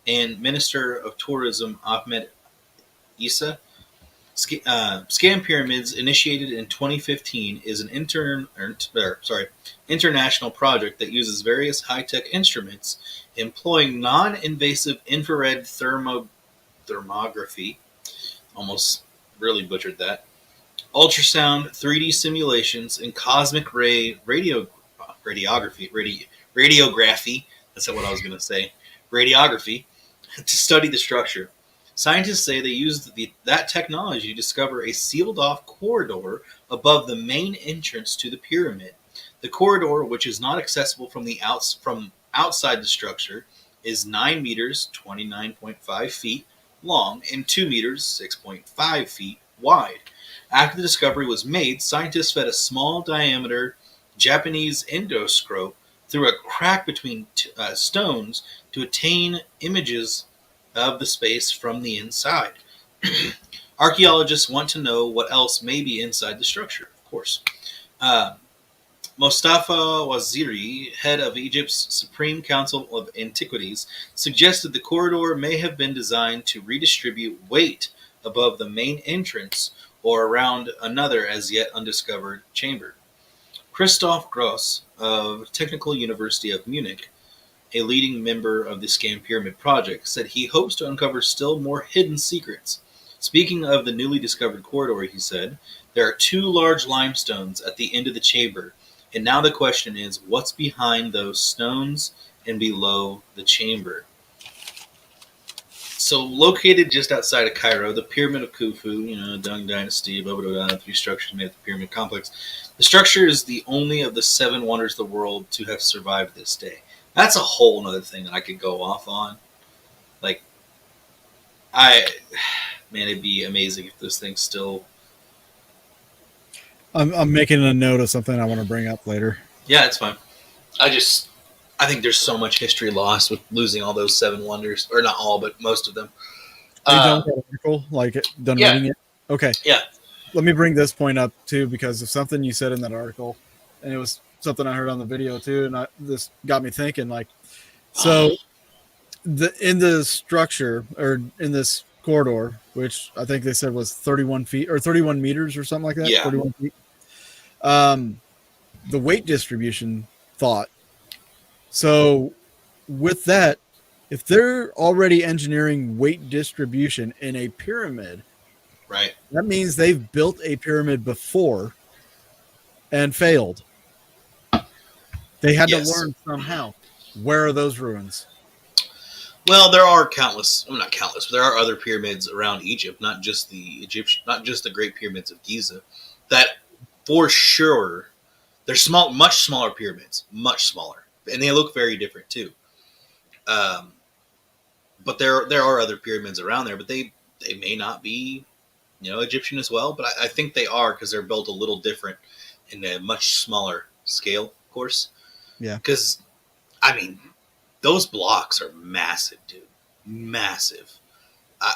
and Minister of Tourism Ahmed Issa. Scan Pyramids, initiated in 2015, is an international project that uses various high-tech instruments employing non-invasive infrared thermography. Almost really butchered that. Ultrasound, 3D simulations, and cosmic ray radiography. That's not what I was going to say. Radiography to study the structure. Scientists say they used that technology to discover a sealed-off corridor above the main entrance to the pyramid. The corridor, which is not accessible from outside the structure, is 9 meters (29.5 feet) long and 2 meters (6.5 feet) wide. After the discovery was made, scientists fed a small diameter Japanese endoscope through a crack between stones to obtain images of the space from the inside. Archaeologists want to know what else may be inside the structure, of course. Mostafa Waziri, head of Egypt's Supreme Council of Antiquities, suggested the corridor may have been designed to redistribute weight above the main entrance or around another as yet undiscovered chamber. Christoph Gross of Technical University of Munich, a leading member of the Scan Pyramid Project, said he hopes to uncover still more hidden secrets. Speaking of the newly discovered corridor, he said, there are 2 large limestones at the end of the chamber, and now the question is, what's behind those stones and below the chamber? So located just outside of Cairo, the Pyramid of Khufu, Dung Dynasty, blah, blah, blah, 3 structures made of the pyramid complex. The structure is the only of the 7 wonders of the world to have survived this day. That's a whole other thing that I could go off on. Like, it'd be amazing if those things still... I'm making a note of something I want to bring up later. Yeah, it's fine. I think there's so much history lost with losing all those 7 wonders, or not all, but most of them. Are you done with that article? Like, done reading it? Okay. Yeah. Let me bring this point up, too, because of something you said in that article, and it was something I heard on the video, too, and this got me thinking, like, so in the structure, or in this corridor, which I think they said was 31 feet, or 31 meters, or something like that? Yeah. 31 feet. The weight distribution thought. So with that, if they're already engineering weight distribution in a pyramid, right, that means they've built a pyramid before and failed. They had to learn somehow. Where are those ruins? Well, there are not countless, but there are other pyramids around Egypt, not just the Great Pyramids of Giza, that for sure they're small, much smaller pyramids, much smaller. And they look very different too. But there are other pyramids around there, but they may not be, Egyptian as well. But I think they are, because they're built a little different in a much smaller scale, of course. Yeah. Because, those blocks are massive, dude. Massive.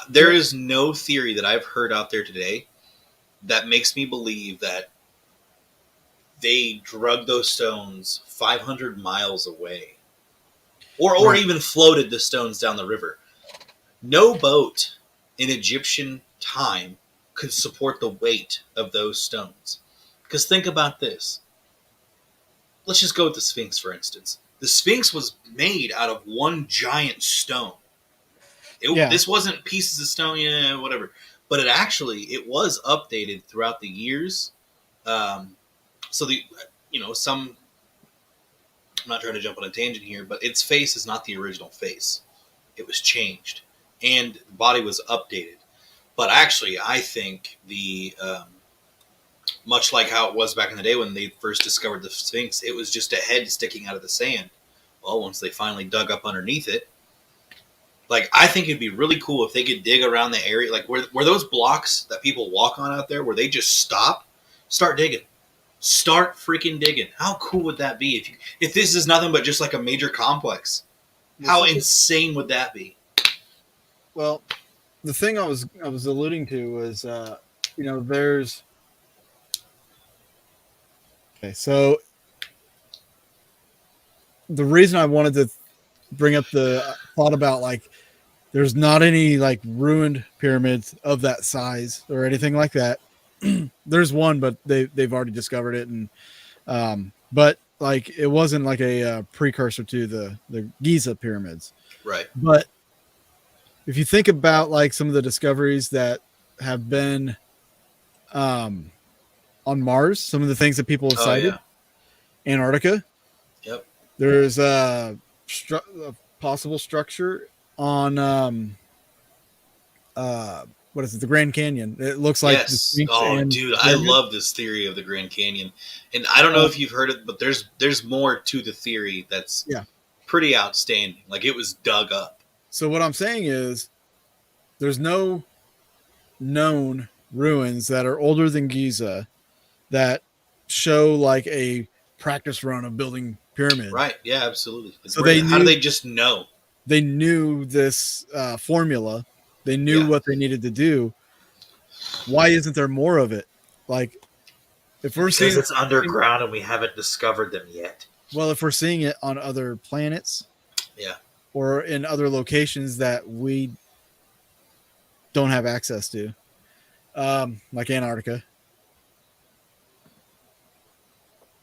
There is no theory that I've heard out there today that makes me believe that they drug those stones 500 miles away, or even floated the stones down the river. No boat in Egyptian time could support the weight of those stones. Because think about this. Let's just go with the Sphinx, for instance. The Sphinx was made out of one giant stone. This wasn't pieces of stone, whatever. But it was updated throughout the years. So I'm not trying to jump on a tangent here, but its face is not the original face. It was changed, and the body was updated. But actually, I think much like how it was back in the day when they first discovered the Sphinx, it was just a head sticking out of the sand. Well, once they finally dug up underneath it, I think it'd be really cool if they could dig around the area, like where those blocks that people walk on out there, where they just start digging. Start freaking digging. How cool would that be if this is nothing but just like a major complex? How insane would that be? Well, the thing I was alluding to was, there's... Okay, so the reason I wanted to bring up the thought about, there's not any, ruined pyramids of that size or anything like that. There's one, but they've already discovered it, and but it wasn't like a precursor to the Giza pyramids, right? But if you think about some of the discoveries that have been on Mars, some of the things that people have cited, Antarctica, yep. There's a possible structure on what is it? The Grand Canyon. It looks like. Yes. Dude, I love this theory of the Grand Canyon, and I don't know if you've heard it, but there's more to the theory that's pretty outstanding. It was dug up. So what I'm saying is, there's no known ruins that are older than Giza that show a practice run of building pyramids. Right. Yeah. Absolutely. So how do they just know? They knew this formula. They knew what they needed to do. Why isn't there more of it? If we're seeing it's underground and we haven't discovered them yet. Well, if we're seeing it on other planets, or in other locations that we don't have access to, like Antarctica,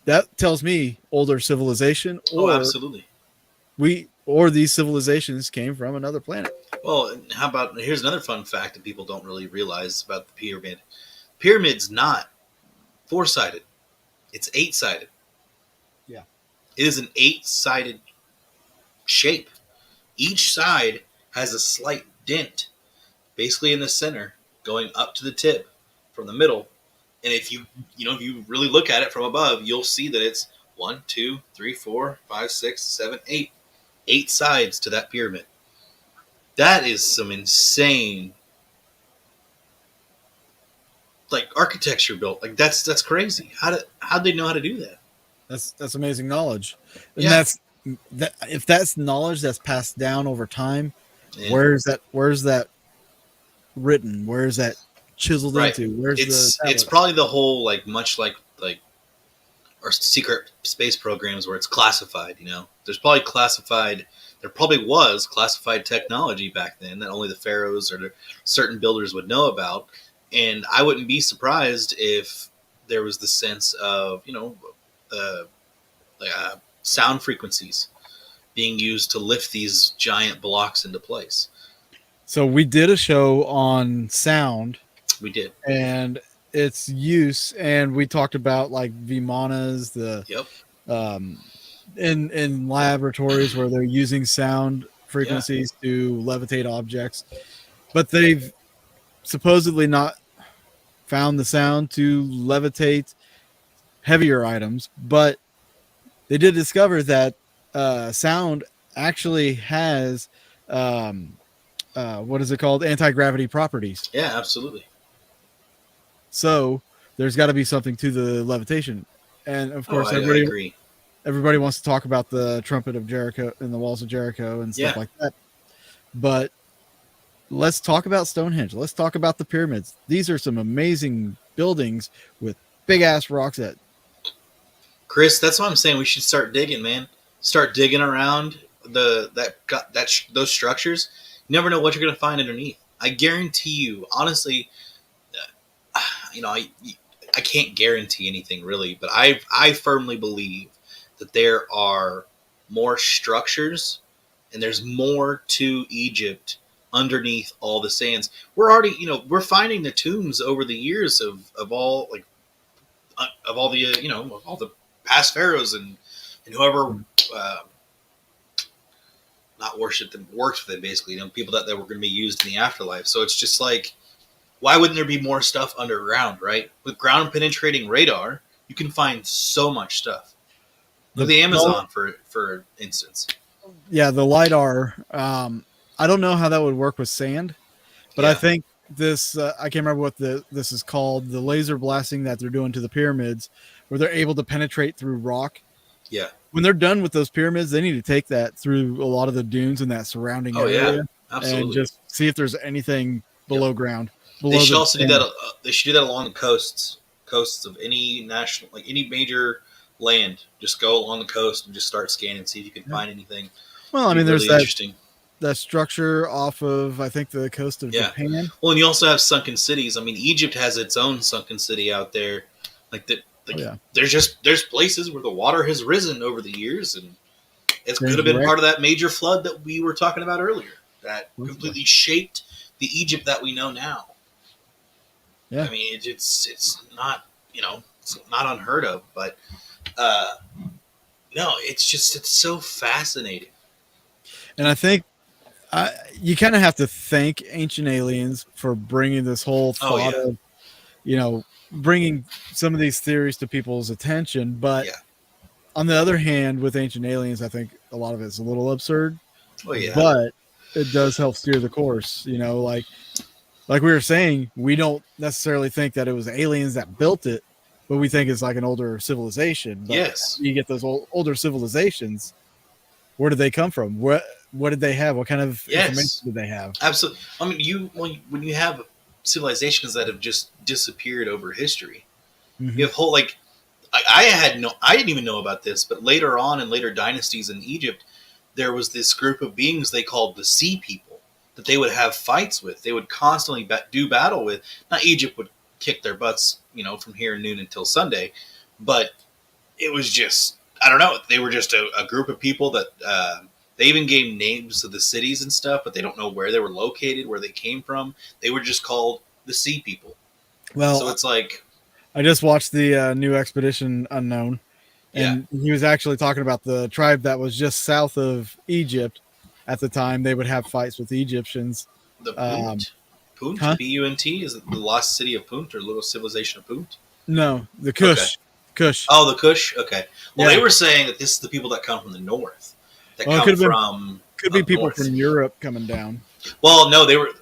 that tells me older civilization. Or absolutely. These civilizations came from another planet. Well, here's another fun fact that people don't really realize about the pyramid. Pyramid's not 4-sided. It's 8-sided. Yeah. It is an 8-sided shape. Each side has a slight dent basically in the center going up to the tip from the middle. And if you really look at it from above, you'll see that it's 1, 2, 3, 4, 5, 6, 7, 8. 8 sides to that pyramid. That is some insane, like, architecture built. Like, that's crazy. How'd they know how to do that? That's amazing knowledge. And Yeah. if that's knowledge that's passed down over time, Yeah. where's that written? Where's that chiseled Right. into? Where's It's probably the whole, like, much like our secret space programs where it's classified, you know. There probably was classified technology back then that only the pharaohs or certain builders would know about. And I wouldn't be surprised if there was the sense of, sound frequencies being used to lift these giant blocks into place. So we did a show on sound. We did. And its use, and we talked about like Vimanas, in laboratories where they're using sound frequencies to levitate objects, but they've supposedly not found the sound to levitate heavier items. But they did discover that sound actually has what is it called? Anti-gravity properties. Yeah, absolutely. So there's got to be something to the levitation. And of course, I agree. Everybody wants to talk about the trumpet of Jericho and the walls of Jericho and stuff like that. But let's talk about Stonehenge. Let's talk about the pyramids. These are some amazing buildings with big ass rocks at. Chris, that's what I'm saying. We should start digging, man. Start digging around those structures. You never know what you're going to find underneath. I guarantee you, honestly, I can't guarantee anything really, but I firmly believe that there are more structures and there's more to Egypt underneath all the sands. We're already, we're finding the tombs over the years of all the past pharaohs and whoever not worshipped them, worked for them, basically, people that were going to be used in the afterlife. So it's just like, why wouldn't there be more stuff underground, right? With ground penetrating radar, you can find so much stuff. Look at the Amazon, for instance. Yeah, the LiDAR. I don't know how that would work with sand, but I think this, I can't remember what this is called, the laser blasting that they're doing to the pyramids, where they're able to penetrate through rock. Yeah. When they're done with those pyramids, they need to take that through a lot of the dunes in that surrounding area. Absolutely. And just see if there's anything below ground. They should also do that. They should do that along the coasts of any national, like any major land. Just go along the coast and just start scanning, see if you can find anything. Well, I mean, really there's that structure off of, I think, the coast of Japan. Well, and you also have sunken cities. I mean, Egypt has its own sunken city out there. There's places where the water has risen over the years, and it could have been part of that major flood that we were talking about earlier that completely shaped the Egypt that we know now. Yeah, I mean, it's not, it's not unheard of, but no, it's so fascinating. And I think you kind of have to thank Ancient Aliens for bringing this whole thought of, bringing some of these theories to people's attention. But on the other hand, with Ancient Aliens, I think a lot of it's a little absurd. Oh yeah, but it does help steer the course. Like we were saying, we don't necessarily think that it was aliens that built it, but we think it's like an older civilization. But you get those older civilizations. Where did they come from? What did they have? What kind of information did they have? Absolutely. I mean, when you have civilizations that have just disappeared over history, you have whole I didn't even know about this, but later on in later dynasties in Egypt, there was this group of beings they called the Sea People that they would have fights with. They would constantly do battle with. Now Egypt would kick their butts, from here noon until Sunday, but it was just, I don't know. They were just a group of people that they even gave names to the cities and stuff, but they don't know where they were located, where they came from. They were just called the Sea People. Well, so it's like, I just watched the new Expedition Unknown, and he was actually talking about the tribe that was just south of Egypt at the time. They would have fights with the Egyptians, The Um, Punt? Punt? huh? P-U-N-T? Is it the lost city of Punt or little civilization of Punt? No, the Okay. Kush. Oh, the Kush? Okay. Well, Yeah. they were saying that this is the people that come from the north. That Well, it come from could be up people north. from Europe coming down. Well, no, they were.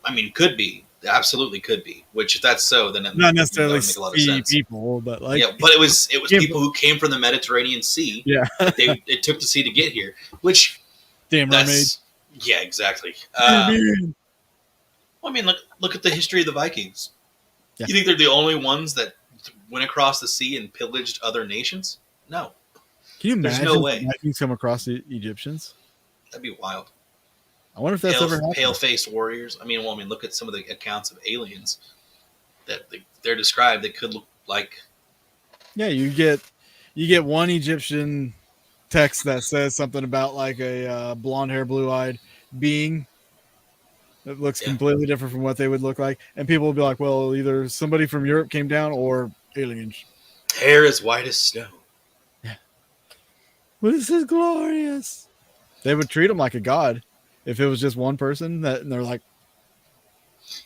I mean, could be. Absolutely could be. Which, if that's so, then Not necessarily that would make a lot of sea sense. people, but like Yeah, but it was Yeah, people who came from the Mediterranean Sea. yeah, It took the sea to get here. Which damn that's mermaid. yeah, exactly. Man. Well, I mean, look at the history of the Vikings. Yeah. You think they're the only ones that went across the sea and pillaged other nations? No, Can you There's imagine no way. Vikings come across the Egyptians? that'd be wild. I wonder if that's ever happened. Pale-faced warriors. I mean, look at some of the accounts of aliens that they're described. They could look like. Yeah, you get one Egyptian text that says something about like a blonde hair, blue eyed being that looks completely different from what they would look like, and people will be like, "Well, either somebody from Europe came down or aliens." Hair as white as snow. Well, this is glorious. They would treat him like a god if it was just one person. And they're like,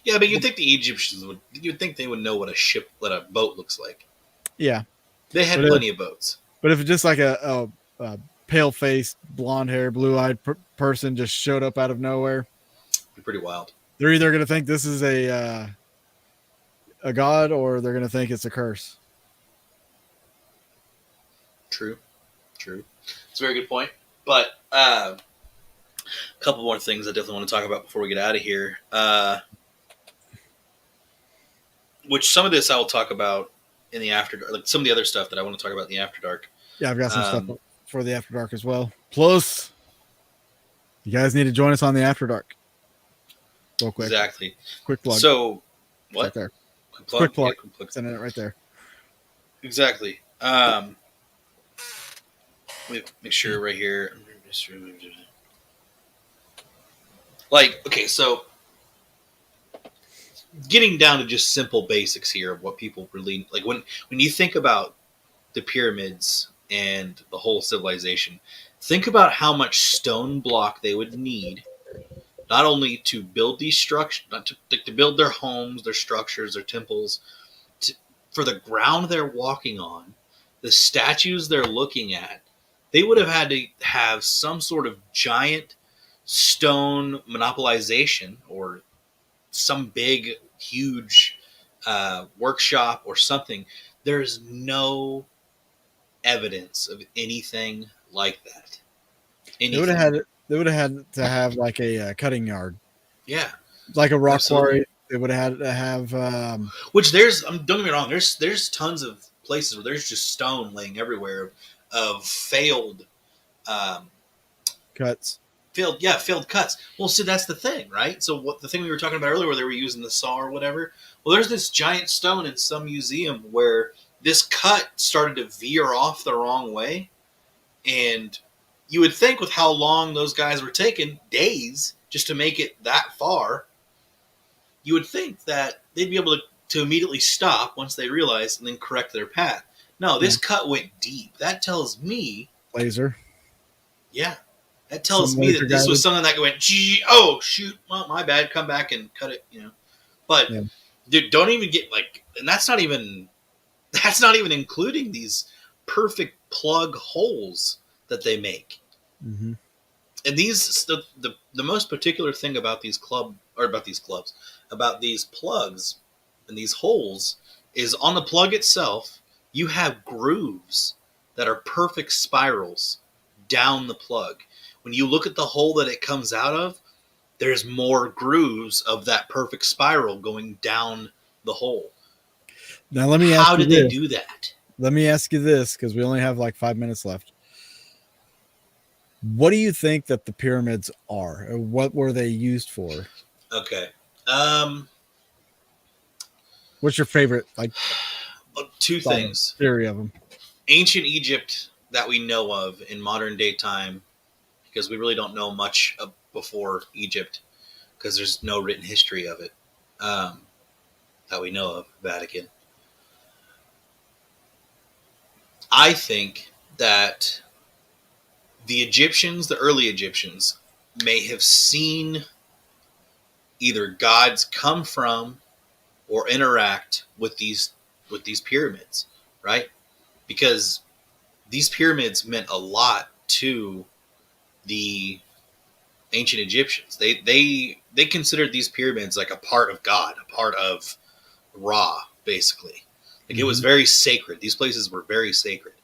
Yeah, but you'd think the Egyptians would. You'd think they would know what a boat looks like. yeah. They had plenty of boats. But if it's just like a pale faced, blonde hair, blue eyed person just showed up out of nowhere, It'd be pretty wild. they're either going to think this is a god or they're going to think it's a curse. True. It's a very good point. But a couple more things I definitely want to talk about before we get out of here. Which some of this I will talk about in the After Dark. Like some of the other stuff that I want to talk about in the After Dark. Yeah, I've got some stuff for the After Dark as well. Plus, you guys need to join us on the After Dark. Real quick. Exactly. Quick plug. So, what? Right there. Quick plug. Quick plug. Yeah, quick plug. Sending it right there. Exactly. Let me make sure right here. Like, okay, so getting down to just simple basics here of what people really like when you think about the pyramids and the whole civilization, think about how much stone block they would need, not only to build these structures, not to build their homes, their structures, their temples, for the ground they're walking on, the statues they're looking at. They would have had to have some sort of giant stone monopolization or some big, huge workshop or something. There's no evidence of anything like that. They would have had to have like a cutting yard. Yeah. Like a rock Absolutely. quarry. They would have had to have which there's don't get me wrong, there's tons of places where there's just stone laying everywhere of failed cuts. Failed cuts. Well, so that's the thing, right? So what the thing we were talking about earlier where they were using the saw or whatever, well, there's this giant stone in some museum where this cut started to veer off the wrong way, and you would think with how long those guys were taking, days, just to make it that far, you would think that they'd be able to immediately stop once they realized and then correct their path. No, this cut went deep. That tells me... Laser. Yeah. That tells me that this was something that went, oh, shoot, well, my bad, come back and cut it, But, dude, don't even get, like... And that's not even including these perfect plug holes that they make. Mm-hmm. And these... The most particular thing about these plugs and these holes is on the plug itself, you have grooves that are perfect spirals down the plug. When you look at the hole that it comes out of, there's more grooves of that perfect spiral going down the hole. Now let me ask you how did they do that? Let me ask you this, because we only have like 5 minutes left. What do you think that the pyramids are? Or what were they used for? Okay. What's your favorite, like, two things. Theory of them? Ancient Egypt that we know of in modern day time, because we really don't know much before Egypt, because there's no written history of it that we know of, Vatican. I think that the early Egyptians, may have seen either gods come from or interact with these pyramids, right? Because these pyramids meant a lot to the ancient Egyptians. They considered these pyramids like a part of God, a part of Ra, basically. Like it was very sacred. These places were very sacred.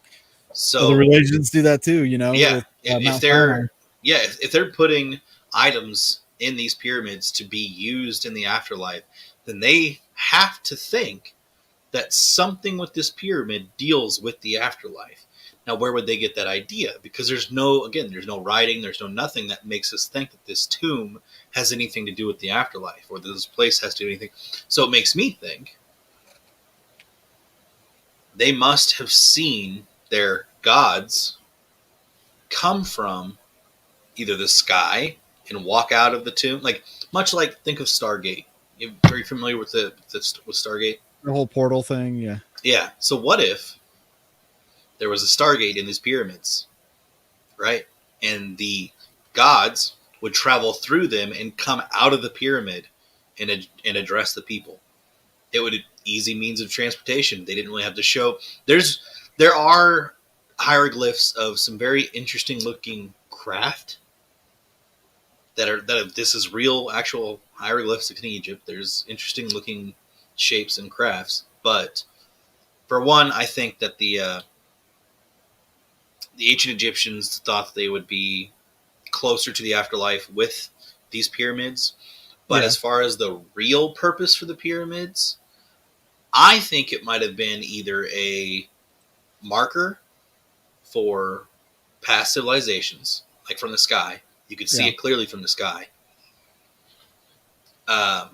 So the religions do that too, Yeah, with, if Mount they're Sinai. if they're putting items in these pyramids to be used in the afterlife, then they have to think that something with this pyramid deals with the afterlife. Now, where would they get that idea? Because there's no writing, there's no nothing that makes us think that this tomb has anything to do with the afterlife or that this place has to do anything. So it makes me think they must have seen their gods come from either the sky and walk out of the tomb, like much like think of Stargate. You're very familiar with with Stargate? The whole portal thing, yeah. Yeah. So what if there was a Stargate in these pyramids, right? And the gods would travel through them and come out of the pyramid and address the people. It would easy means of transportation. They didn't really have to show. There are hieroglyphs of some very interesting looking craft that this is real actual hieroglyphs in Egypt. There's interesting looking shapes and crafts, but for one, I think that the ancient Egyptians thought they would be closer to the afterlife with these pyramids. But as far as the real purpose for the pyramids, I think it might have been either a marker for past civilizations, like from the sky. You could see it clearly from the sky. And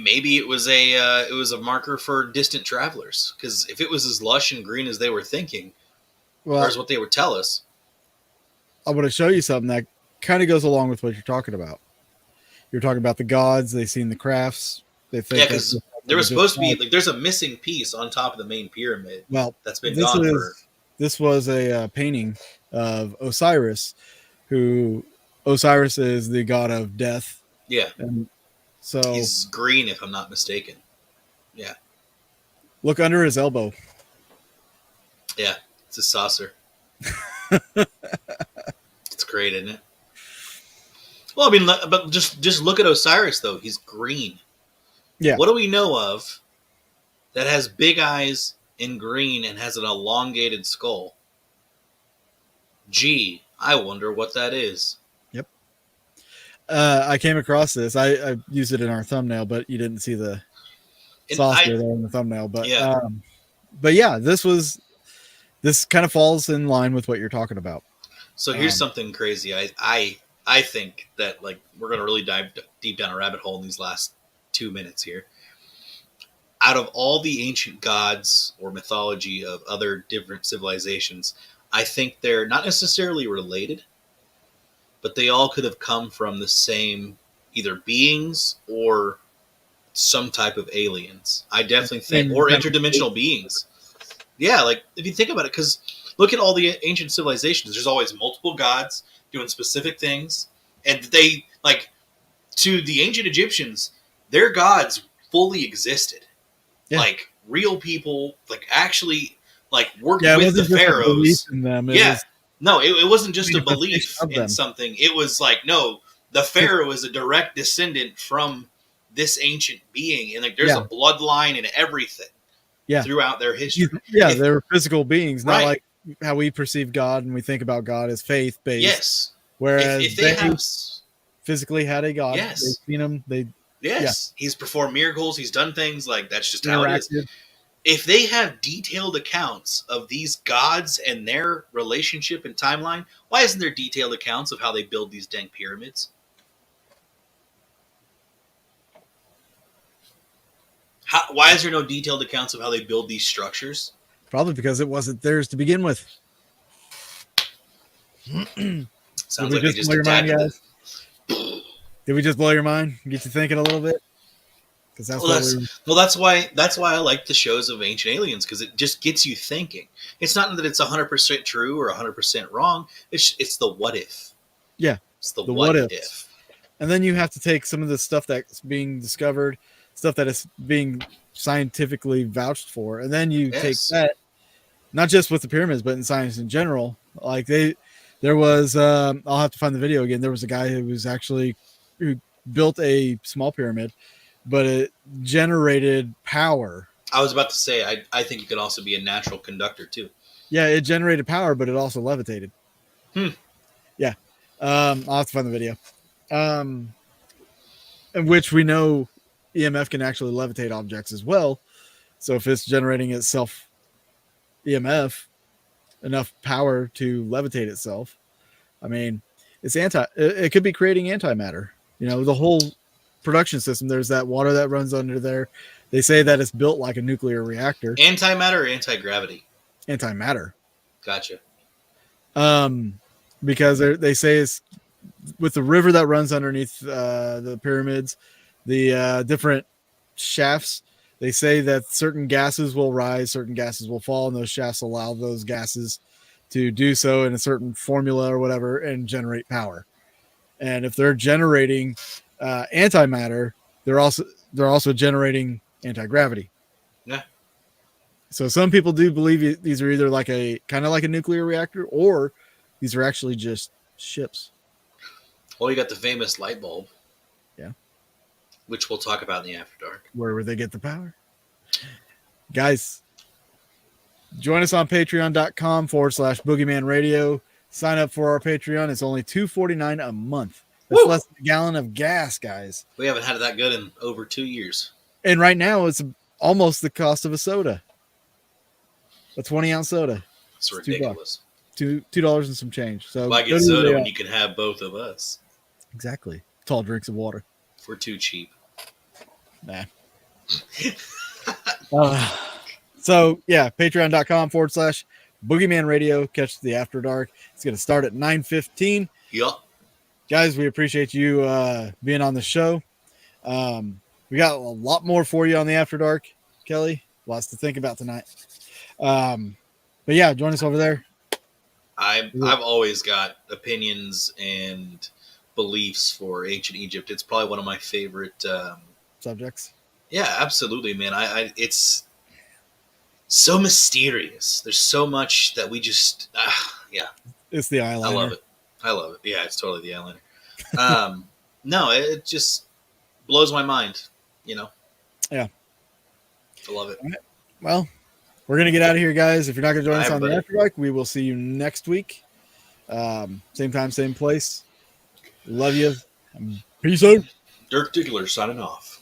maybe it was a marker for distant travelers, because if it was as lush and green as they were thinking, or as what they would tell us. I want to show you something that kind of goes along with what you're talking about. You're talking about the gods. They've seen the crafts. They think because there was supposed to be like there's a missing piece on top of the main pyramid. Well, that's been gone for. This was a painting of Osiris, who Osiris is the god of death. Yeah. And so he's green, if I'm not mistaken. Yeah. Look under his elbow. Yeah, it's a saucer. It's great, isn't it? Well, I mean, but just look at Osiris, though. He's green. Yeah. What do we know of that has big eyes in green and has an elongated skull? Gee, I wonder what that is. Yep. I came across this. I used it in our thumbnail, but you didn't see the saucer there in the thumbnail. But yeah, this kind of falls in line with what you're talking about. So here's something crazy. I think that like we're going to really dive deep down a rabbit hole in these last 2 minutes here. Out of all the ancient gods or mythology of other different civilizations, I think they're not necessarily related, but they all could have come from the same either beings or some type of aliens. I definitely think, or interdimensional beings. Yeah, like if you think about it, because look at all the ancient civilizations. There's always multiple gods doing specific things, and they like to the ancient Egyptians, their gods fully existed. Yeah. Like real people, like actually, like worked with the pharaohs. It wasn't just a belief in something. It was like, no, the pharaoh is a direct descendant from this ancient being, and like there's a bloodline and everything. Yeah. Throughout their history. Yeah, they were physical beings, not like how we perceive God and we think about God as faith based. Yes. Whereas if they have physically had a God, yes, they've seen him. He's performed miracles. He's done things like that's just how it is. If they have detailed accounts of these gods and their relationship and timeline, why isn't there detailed accounts of how they build these dang pyramids? Why is there no detailed accounts of how they build these structures? Probably because it wasn't theirs to begin with. Sounds like they just attacked it. Did we just blow your mind? Get you thinking a little bit? That's why I like the shows of Ancient Aliens, because it just gets you thinking. It's not that it's 100% true or 100% wrong. It's the what if. Yeah. It's the The what what ifs. if. And then you have to take some of the stuff that's being discovered, stuff that is being scientifically vouched for, and then you take Yes. that, not just with the pyramids, but in science in general. Like there was, I'll have to find the video again. There was a guy who built a small pyramid, but it generated power. I was about to say, I think it could also be a natural conductor too. Yeah, it generated power, but it also levitated. Yeah. I'll have to find the video. In which we know EMF can actually levitate objects as well. So if it's generating itself EMF, enough power to levitate itself, I mean, it could be creating antimatter. You know, the whole production system, there's that water that runs under there. They say that it's built like a nuclear reactor. Antimatter or anti-gravity? Antimatter. Gotcha. Because they say it's with the river that runs underneath the pyramids, the different shafts. They say that certain gases will rise, certain gases will fall, and those shafts allow those gases to do so in a certain formula or whatever and generate power. And if they're generating antimatter, they're also generating anti-gravity. Yeah. So some people do believe these are either like a kind of like a nuclear reactor, or these are actually just ships. Well, you got the famous light bulb. Yeah. Which we'll talk about in the After Dark. Where would they get the power? Guys, join us on patreon.com/Boogeyman Radio. Sign up for our Patreon. It's only $2.49 a month. That's less than a gallon of gas, guys. We haven't had it that good in over 2 years. And right now, it's almost the cost of a soda. A 20-ounce soda. It's ridiculous. $2 and some change. So why get soda when you can have both of us? Exactly. Tall drinks of water. If we're too cheap. Nah. So, yeah, patreon.com/Boogeyman Radio. Catch the After Dark. It's going to start at 9:15. Yup. Guys, we appreciate you being on the show. We got a lot more for you on the After Dark, Kelly. Lots to think about tonight. But yeah, join us over there. I've always got opinions and beliefs for ancient Egypt. It's probably one of my favorite Subjects. Yeah, absolutely, man. It's so mysterious. There's so much that we just yeah. It's the eyeliner. I love it. Yeah, it's totally the eyeliner. No, it just blows my mind, you know. Yeah. I love it. Right. Well, we're going to get out of here, guys. If you're not going to join us on buddy. the After Dark, we will see you next week. Same time, same place. Love you. Peace out. Dirk Diggler signing off.